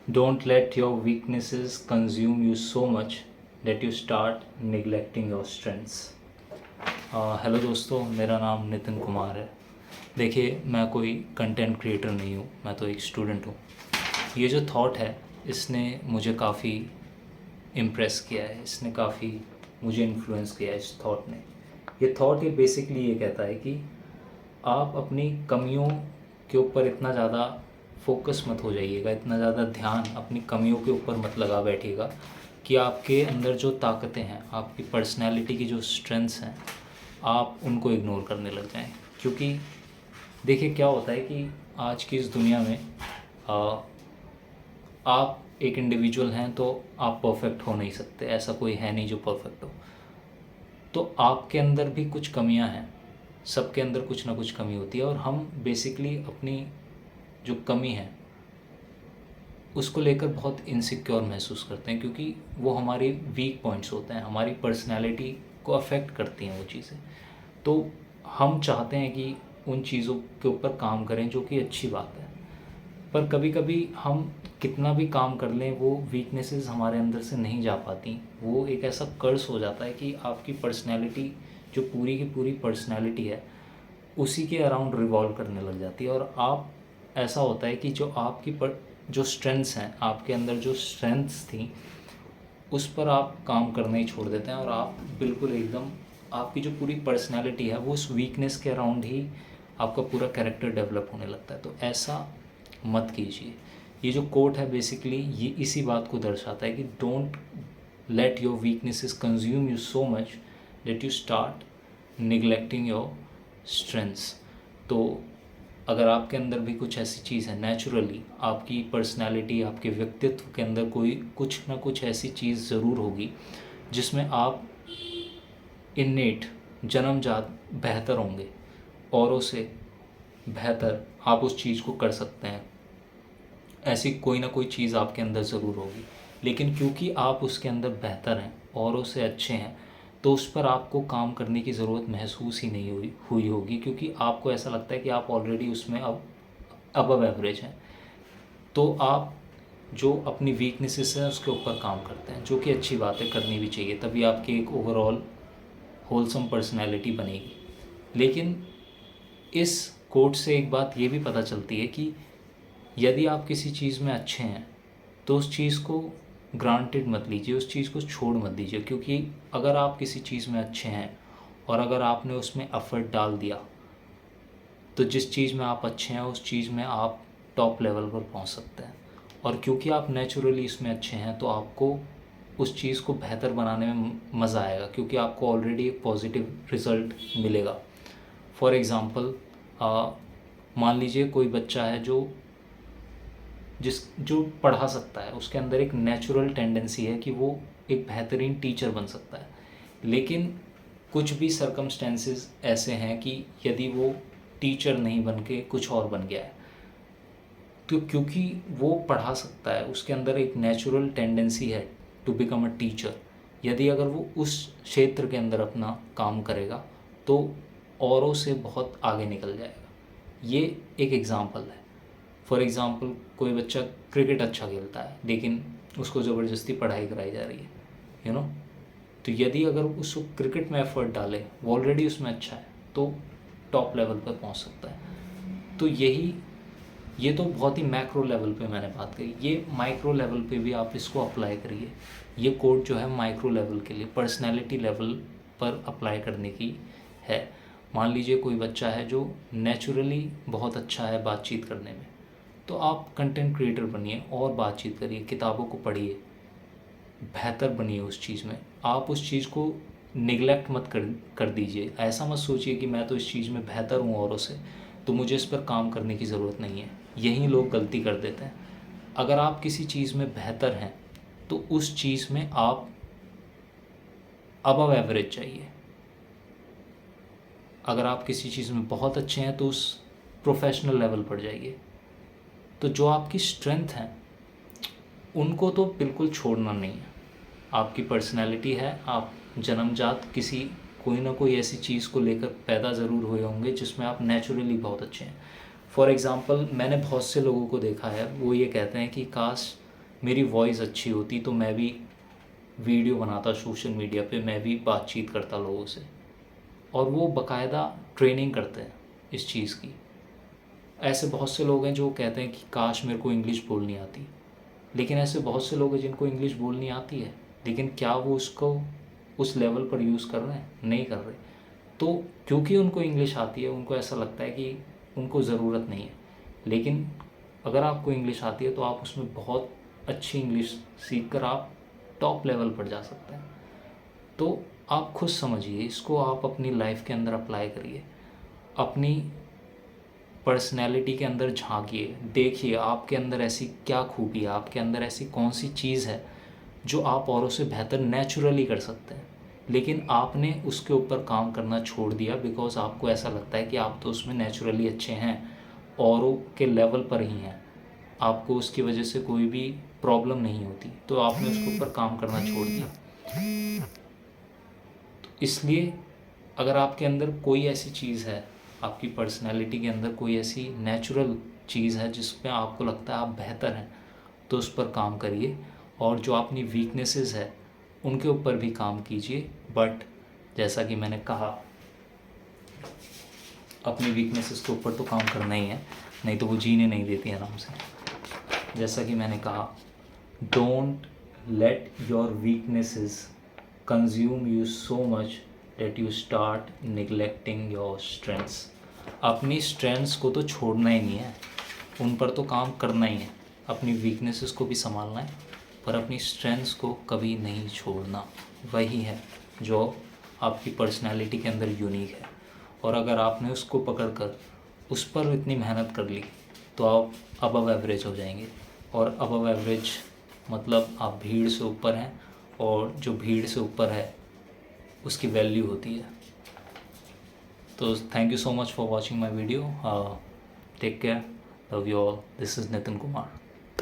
Don't let your weaknesses consume you so much that you start neglecting your strengths. Hello दोस्तों, मेरा नाम नितिन कुमार है। देखिए, मैं कोई कंटेंट क्रिएटर नहीं हूँ, मैं तो एक स्टूडेंट हूँ। ये जो थॉट है, इसने मुझे काफ़ी इम्प्रेस किया है, इसने काफ़ी मुझे इन्फ्लुएंस किया है इस थॉट ने। ये थॉट ये बेसिकली ये कहता है कि आप अपनी कमियों के ऊपर इतना ज़्यादा फोकस मत हो जाइएगा, इतना ज़्यादा ध्यान अपनी कमियों के ऊपर मत लगा बैठिएगा कि आपके अंदर जो ताकतें हैं, आपकी पर्सनैलिटी की जो स्ट्रेंथ्स हैं, आप उनको इग्नोर करने लग जाएं। क्योंकि देखिए क्या होता है कि आज की इस दुनिया में आप एक इंडिविजुअल हैं तो आप परफेक्ट हो नहीं सकते, ऐसा कोई है नहीं जो परफेक्ट हो। तो आपके अंदर भी कुछ कमियां हैं, सबके अंदर कुछ ना कुछ कमी होती है, और हम बेसिकली अपनी जो कमी है उसको लेकर बहुत इनसिक्योर महसूस करते हैं, क्योंकि वो हमारी वीक पॉइंट्स होते हैं, हमारी पर्सनैलिटी को अफेक्ट करती हैं वो चीज़ें। तो हम चाहते हैं कि उन चीज़ों के ऊपर काम करें, जो कि अच्छी बात है। पर कभी कभी हम कितना भी काम कर लें, वो वीकनेसेस हमारे अंदर से नहीं जा पाती। वो एक ऐसा कर्स हो जाता है कि आपकी पर्सनैलिटी, जो पूरी की पूरी पर्सनैलिटी है, उसी के अराउंड रिवॉल्व करने लग जाती है। और आप, ऐसा होता है कि जो आपकी जो स्ट्रेंथ्स हैं, आपके अंदर जो स्ट्रेंथ्स थी, उस पर आप काम करना ही छोड़ देते हैं, और आप बिल्कुल एकदम, आपकी जो पूरी पर्सनैलिटी है वो उस वीकनेस के अराउंड ही आपका पूरा कैरेक्टर डेवलप होने लगता है। तो ऐसा मत कीजिए। ये जो कोट है बेसिकली ये इसी बात को दर्शाता है कि don't let your weaknesses consume you so much that you start neglecting your strengths. तो अगर आपके अंदर भी कुछ ऐसी चीज़ है, नेचुरली आपकी पर्सनालिटी, आपके व्यक्तित्व के अंदर कोई कुछ ना कुछ ऐसी चीज़ ज़रूर होगी जिसमें आप इन्नेट, जन्मजात बेहतर होंगे, औरों से बेहतर आप उस चीज़ को कर सकते हैं। ऐसी कोई ना कोई चीज़ आपके अंदर ज़रूर होगी, लेकिन क्योंकि आप उसके अंदर बेहतर हैं, औरों से अच्छे हैं, तो उस पर आपको काम करने की ज़रूरत महसूस ही नहीं हुई होगी, क्योंकि आपको ऐसा लगता है कि आप ऑलरेडी उसमें अब अबव एवरेज हैं। तो आप जो अपनी वीकनेसेस हैं उसके ऊपर काम करते हैं, जो कि अच्छी बात है, करनी भी चाहिए, तभी आपकी एक ओवरऑल होलसम पर्सनैलिटी बनेगी। लेकिन इस कोट से एक बात ये भी पता चलती है कि यदि आप किसी चीज़ में अच्छे हैं तो उस चीज़ को ग्रांटेड मत लीजिए, उस चीज़ को छोड़ मत दीजिए। क्योंकि अगर आप किसी चीज़ में अच्छे हैं और अगर आपने उसमें एफर्ट डाल दिया, तो जिस चीज़ में आप अच्छे हैं उस चीज़ में आप टॉप लेवल पर पहुंच सकते हैं। और क्योंकि आप नेचुरली इसमें अच्छे हैं तो आपको उस चीज़ को बेहतर बनाने में मज़ा आएगा, क्योंकि आपको ऑलरेडी एक पॉजिटिव रिज़ल्ट मिलेगा। फॉर एग्ज़ाम्पल, मान लीजिए कोई बच्चा है जो पढ़ा सकता है, उसके अंदर एक नेचुरल टेंडेंसी है कि वो एक बेहतरीन टीचर बन सकता है। लेकिन कुछ भी सर्कमस्टेंसेस ऐसे हैं कि यदि वो टीचर नहीं बन के कुछ और बन गया है, तो क्योंकि वो पढ़ा सकता है, उसके अंदर एक नेचुरल टेंडेंसी है टू बिकम अ टीचर, यदि अगर वो उस क्षेत्र के अंदर अपना काम करेगा तो औरों से बहुत आगे निकल जाएगा। ये एक एग्ज़ाम्पल है। फॉर एग्ज़ाम्पल, कोई बच्चा क्रिकेट अच्छा खेलता है लेकिन उसको ज़बरदस्ती पढ़ाई कराई जा रही है, यू नो, तो यदि अगर उसको क्रिकेट में एफर्ट डाले, वो ऑलरेडी उसमें अच्छा है, तो टॉप लेवल पर पहुंच सकता है। तो ये तो बहुत ही मैक्रो लेवल पे मैंने बात करी। ये माइक्रो लेवल पे भी आप इसको अप्लाई करिए। ये कोड जो है माइक्रो लेवल के लिए, पर्सनैलिटी लेवल पर अप्लाई करने की है। मान लीजिए कोई बच्चा है जो नेचुरली बहुत अच्छा है बातचीत करने में, तो आप कंटेंट क्रिएटर बनिए और बातचीत करिए, किताबों को पढ़िए, बेहतर बनिए उस चीज़ में। आप उस चीज़ को निगलेक्ट मत कर दीजिए। ऐसा मत सोचिए कि मैं तो इस चीज़ में बेहतर हूँ औरों से, तो मुझे इस पर काम करने की ज़रूरत नहीं है। यही लोग गलती कर देते हैं। अगर आप किसी चीज़ में बेहतर हैं तो उस चीज़ में आप अबव एवरेज चाहिए। अगर आप किसी चीज़ में बहुत अच्छे हैं तो उस प्रोफेशनल लेवल पर जाइए। तो जो आपकी स्ट्रेंथ हैं उनको तो बिल्कुल छोड़ना नहीं है। आपकी पर्सनैलिटी है, आप जन्मजात किसी कोई ना कोई ऐसी चीज़ को लेकर पैदा ज़रूर हुए होंगे जिसमें आप नेचुरली बहुत अच्छे हैं। फॉर एग्ज़ाम्पल, मैंने बहुत से लोगों को देखा है, वो ये कहते हैं कि काश मेरी वॉइस अच्छी होती तो मैं भी वीडियो बनाता सोशल मीडिया पे, मैं भी बातचीत करता लोगों से। और वो बाकायदा ट्रेनिंग करते हैं इस चीज़ की। ऐसे बहुत से लोग हैं जो कहते हैं कि काश मेरे को इंग्लिश बोलनी आती, लेकिन ऐसे बहुत से लोग हैं जिनको इंग्लिश बोलनी आती है, लेकिन क्या वो उसको उस लेवल पर यूज़ कर रहे हैं? नहीं कर रहे। तो क्योंकि उनको इंग्लिश आती है, उनको ऐसा लगता है कि उनको ज़रूरत नहीं है। लेकिन अगर आपको इंग्लिश आती है तो आप उसमें बहुत अच्छी इंग्लिश सीख कर आप टॉप लेवल पर जा सकते हैं। तो आप खुद समझिए इसको, आप अपनी लाइफ के अंदर अप्लाई करिए, अपनी पर्सनैलिटी के अंदर झांकिए, देखिए आपके अंदर ऐसी क्या खूबी है, आपके अंदर ऐसी कौन सी चीज़ है जो आप औरों से बेहतर नेचुरली कर सकते हैं। लेकिन आपने उसके ऊपर काम करना छोड़ दिया बिकॉज़ आपको ऐसा लगता है कि आप तो उसमें नेचुरली अच्छे हैं, औरों के लेवल पर ही हैं, आपको उसकी वजह से कोई भी प्रॉब्लम नहीं होती, तो आपने उसके ऊपर काम करना छोड़ दिया। तो इसलिए अगर आपके अंदर कोई ऐसी चीज़ है, आपकी पर्सनैलिटी के अंदर कोई ऐसी नेचुरल चीज़ है जिसमें आपको लगता है आप बेहतर हैं, तो उस पर काम करिए। और जो अपनी वीकनेसेस है उनके ऊपर भी काम कीजिए। बट जैसा कि मैंने कहा, अपनी वीकनेसेस के ऊपर तो काम करना ही है, नहीं तो वो जीने नहीं देती आराम से। जैसा कि मैंने कहा, don't let your weaknesses consume you so much that you start neglecting your strengths. अपनी स्ट्रेंथ्स को तो छोड़ना ही नहीं है, उन पर तो काम करना ही है। अपनी वीकनेसेस को भी संभालना है, पर अपनी स्ट्रेंथ्स को कभी नहीं छोड़ना। वही है जो आपकी पर्सनैलिटी के अंदर यूनिक है। और अगर आपने उसको पकड़कर उस पर इतनी मेहनत कर ली तो आप अबव एवरेज हो जाएंगे। और अबव एवरेज मतलब आप भीड़ से ऊपर हैं, और जो भीड़ से ऊपर है उसकी वैल्यू होती है। तो thank you so much for watching my video. Take care, love you all. This is Nitin Kumar.